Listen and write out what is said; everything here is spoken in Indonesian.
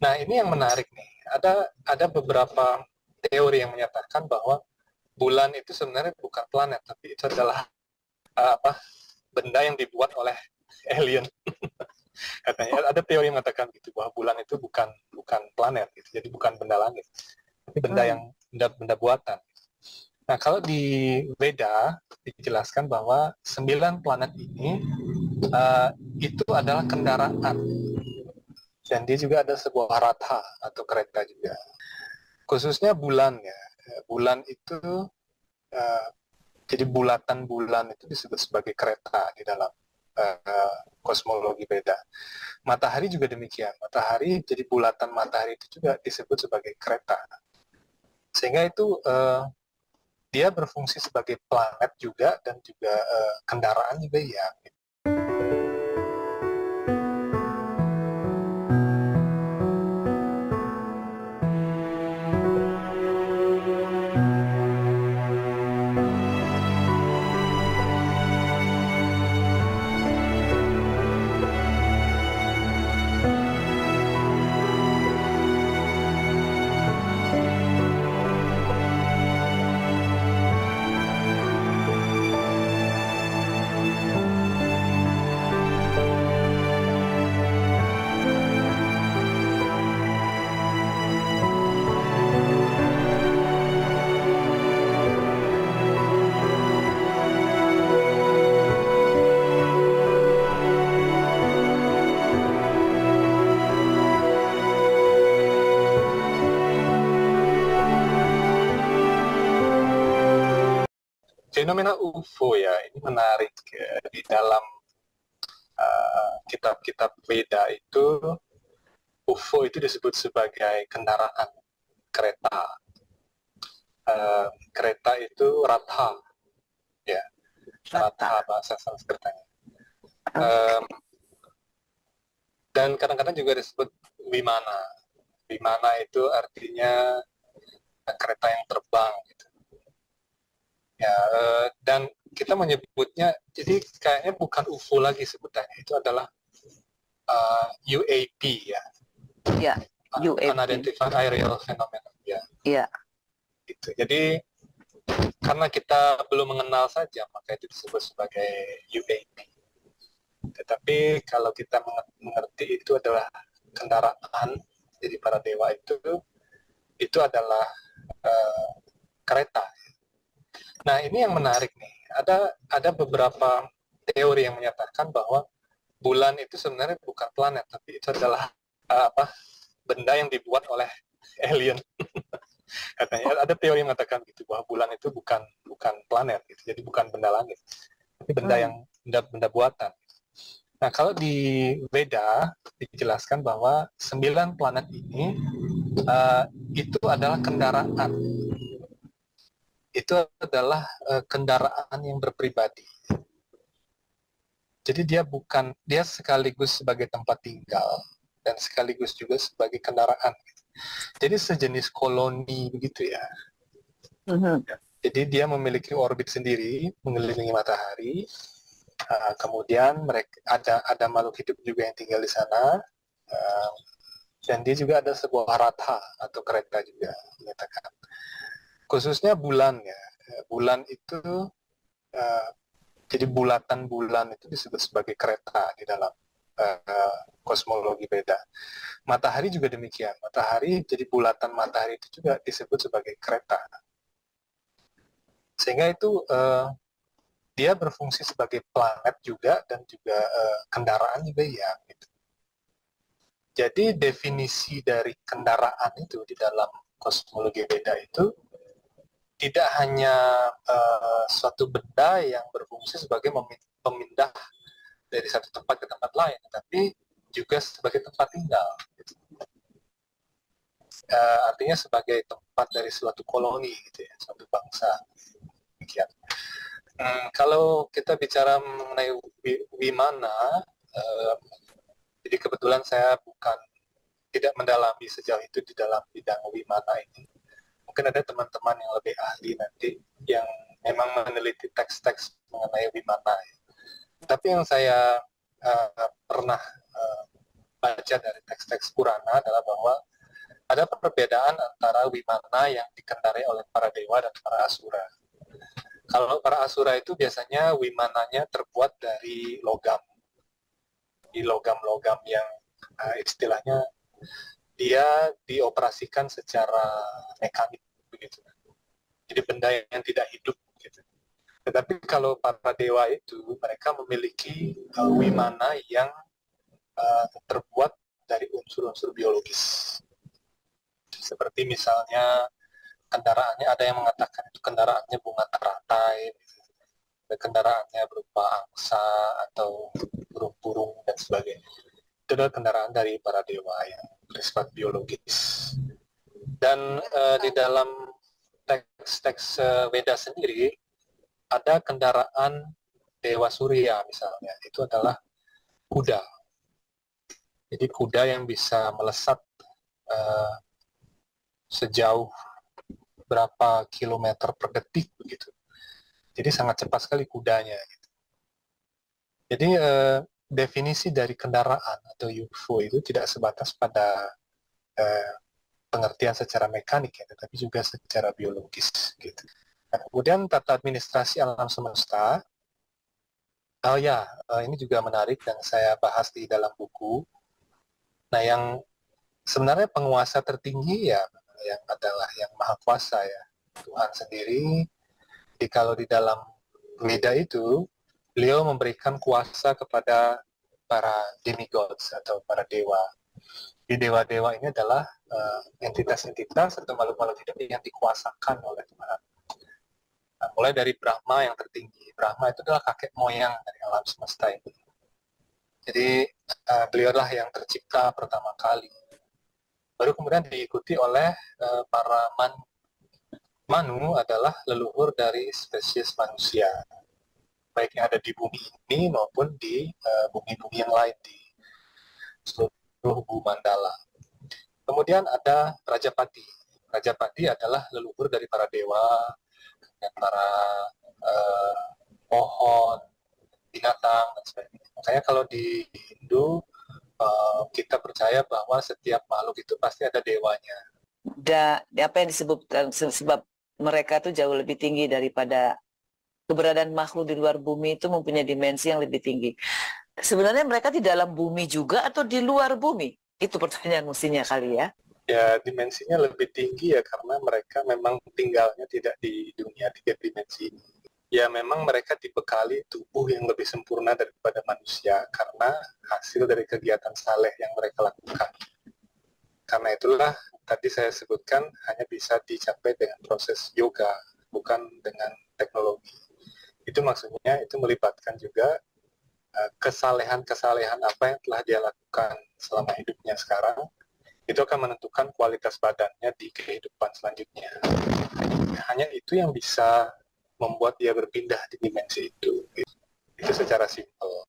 Nah, ini yang menarik nih. Ada beberapa teori yang menyatakan bahwa bulan itu sebenarnya bukan planet, tapi itu adalah apa benda yang dibuat oleh alien. Katanya ada teori yang mengatakan gitu bahwa bulan itu bukan planet, gitu. Jadi bukan benda langit, tapi benda yang Hmm. benda buatan. Nah, kalau di Veda dijelaskan bahwa 9 planet ini uh, itu adalah kendaraan, dan dia juga ada sebuah ratha atau kereta juga. Khususnya bulan ya. Bulan itu uh, jadi bulatan bulan itu disebut sebagai kereta di dalam kosmologi Veda. Matahari juga demikian. Matahari jadi bulatan matahari itu juga disebut sebagai kereta. Sehingga itu dia berfungsi sebagai planet juga dan juga kendaraan juga ya. Fenomena UFO ya, ini menarik ya. Di dalam kitab-kitab Veda itu UFO itu disebut sebagai kendaraan kereta. Kereta itu ratha ya, Rata. ratha bahasa Sanskertanya. Oke. Dan kadang-kadang juga disebut Wimana. Wimana itu artinya kereta yang terbang gitu. Ya, dan kita menyebutnya, jadi kayaknya bukan UFO lagi sebutannya, itu adalah UAP ya, Ya, UAP. Unidentified Aerial Phenomenon ya. Ya. Gitu. Jadi karena kita belum mengenal saja, maka itu disebut sebagai UAP. Tetapi kalau kita mengerti itu adalah kendaraan, jadi para dewa itu adalah uh, kereta. Nah, ini yang menarik nih. Ada beberapa teori yang menyatakan bahwa bulan itu sebenarnya bukan planet, tapi itu adalah apa benda yang dibuat oleh alien. Katanya ada teori yang mengatakan gitu bahwa bulan itu bukan planet, gitu. Jadi bukan benda langit, tapi benda Hmm. yang benda buatan. Nah, kalau di Veda dijelaskan bahwa 9 planet ini itu adalah kendaraan. Itu adalah kendaraan yang berpribadi. Jadi dia sekaligus sebagai tempat tinggal dan sekaligus juga sebagai kendaraan. Jadi sejenis koloni begitu ya. Mhm. Jadi dia memiliki orbit sendiri mengelilingi matahari. Kemudian mereka ada makhluk hidup juga yang tinggal di sana. Dan dia juga ada sebuah ratha atau kereta juga menyatakan. Khususnya bulan ya. Bulan itu jadi bulatan bulan itu disebut sebagai kereta di dalam kosmologi Veda. Matahari juga demikian. Matahari jadi bulatan matahari itu juga disebut sebagai kereta. Sehingga itu dia berfungsi sebagai planet juga dan juga kendaraan juga ya. Gitu. Jadi definisi dari kendaraan itu di dalam kosmologi Veda itu tidak hanya suatu benda yang berfungsi sebagai pemindah dari satu tempat ke tempat lain, tapi juga sebagai tempat tinggal. Gitu. Artinya sebagai tempat dari suatu koloni, gitu ya, suatu bangsa. Demikian. Kalau kita bicara mengenai Wimana, jadi kebetulan saya tidak mendalami sejauh itu di dalam bidang Wimana ini. Mungkin ada teman-teman yang lebih ahli nanti yang memang meneliti teks-teks mengenai Wimana. Tapi yang saya pernah baca dari teks-teks Purana adalah bahwa ada perbedaan antara Wimana yang dikendarai oleh para dewa dan para asura. Kalau para asura itu biasanya Wimananya terbuat dari logam. Di logam-logam yang istilahnya dia dioperasikan secara mekanik begitu. Jadi benda yang tidak hidup gitu. Tetapi kalau para dewa itu mereka memiliki Wimana yang terbuat dari unsur-unsur biologis. Seperti misalnya kendaraannya, ada yang mengatakan itu kendaraannya bunga teratai, kendaraannya berupa angsa atau burung-burung dan sebagainya. Itu adalah kendaraan dari para dewa yang bersifat biologis. Dan di dalam teks-teks Weda sendiri ada kendaraan Dewa Surya misalnya, itu adalah kuda. Jadi kuda yang bisa melesat sejauh berapa kilometer per detik begitu. Jadi sangat cepat sekali kudanya. Gitu. Jadi definisi dari kendaraan atau UFO itu tidak sebatas pada pengertian secara mekanik ya, tetapi juga secara biologis. Gitu. Nah, kemudian tata administrasi alam semesta. Oh ya, ini juga menarik dan saya bahas di dalam buku. Nah, yang sebenarnya penguasa tertinggi ya yang adalah yang maha kuasa ya, Tuhan sendiri. Jadi kalau di dalam Weda itu beliau memberikan kuasa kepada para demigods atau para dewa. Di dewa-dewa ini adalah entitas-entitas atau makhluk-makhluk hidup yang dikuasakan oleh Tuhan. Nah, mulai dari Brahma yang tertinggi. Brahma itu adalah kakek moyang dari alam semesta ini. Jadi beliau adalah yang tercipta pertama kali. Baru kemudian diikuti oleh para Manu adalah leluhur dari spesies manusia, baik yang ada di bumi ini maupun di bumi-bumi yang lain di seluruh Bumandala. Kemudian ada Rajapati. Rajapati adalah leluhur dari para dewa, dan para pohon, binatang, dan sebagainya. Makanya kalau di Hindu kita percaya bahwa setiap makhluk itu pasti ada dewanya. Apa yang disebutkan sebab mereka tuh jauh lebih tinggi daripada keberadaan makhluk di luar bumi itu mempunyai dimensi yang lebih tinggi. Sebenarnya mereka di dalam bumi juga atau di luar bumi? Itu pertanyaan mestinya kali ya. Ya, dimensinya lebih tinggi ya karena mereka memang tinggalnya tidak di dunia 3 dimensi ini. Ya memang mereka dibekali tubuh yang lebih sempurna daripada manusia karena hasil dari kegiatan saleh yang mereka lakukan. Karena itulah tadi saya sebutkan hanya bisa dicapai dengan proses yoga, bukan dengan teknologi. Itu maksudnya itu melibatkan juga kesalehan-kesalehan apa yang telah dia lakukan selama hidupnya sekarang, itu akan menentukan kualitas badannya di kehidupan selanjutnya. Hanya itu yang bisa membuat dia berpindah di dimensi itu. Itu secara simpel.